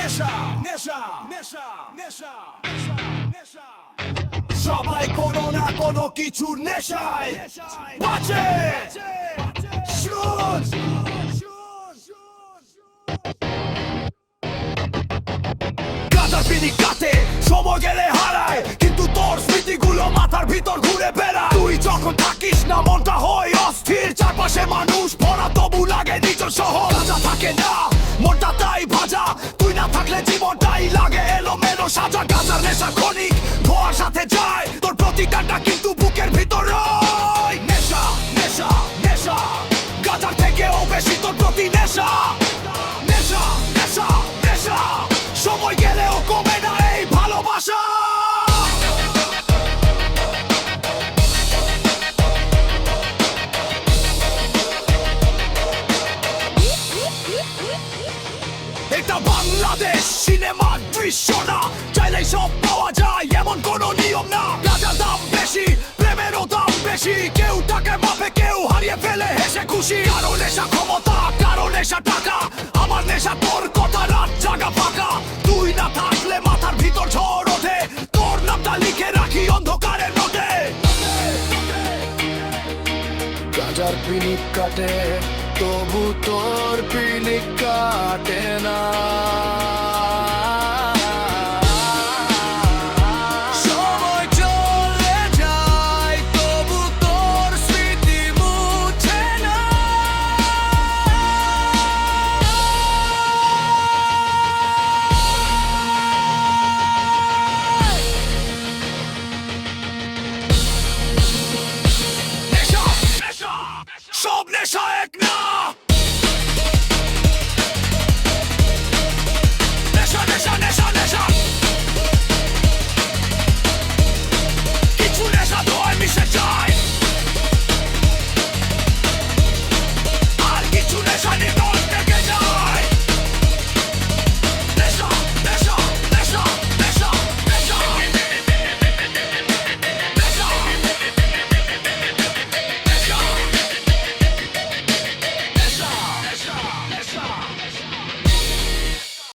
নেশা নেশা নেশা নেশা নেশা সবাই কোনো না কোনো কিছু নেশায় বাঁচে শুন গাঁজার পিনি কাটে সময় গেলে হারায় কিন্তু তোর স্মৃতিগুলো মাথার ভিতর ঘুরে বেড়ায় তুই যখন থাকিস না মনটা হয় অস্থির চারপাশে মানুষ ভরা তবু লাগে নিজের শহর গাঁজা থাকে না মনটা তাই ভাজা তুই না থাকলে জীবনটাই লাগে এলোমেলো সাজা গাঁজার নেশা ক্ষণিক ধোয়ার সাথে যায় তোর প্রতিটাটা কিন্তু বুকের ভিতর রয় নেশা নেশা নেশা গাঁজার থেকেও বেশি তোর প্রতি নেশা নেশা নেশা নেশা সময় গেলেও কমে না এই ভালোবাসা এটা বাংলাদেশ সিনেমার দৃশ্য না চাইলেই সব পাওয়া যায় এমন কোনো নিয়ম না গাঁজার দাম বেশি প্রেমেরও দাম বেশি কেউ টাকায় মাপে কেউ হারিয়ে ফেলে হেসে খুশি কারো নেশা ক্ষমতা কারো নেশা টাকা আমার নেশা তোর কথা রাত জাগা ফাঁকা তুই না থাকলে মাথার ভিতর ঝড় ওঠে তোর নামটা লিখে রাখি অন্ধকারের নোটে গাজার পিনিক কাটে তবু তোর পিনিক কাটে না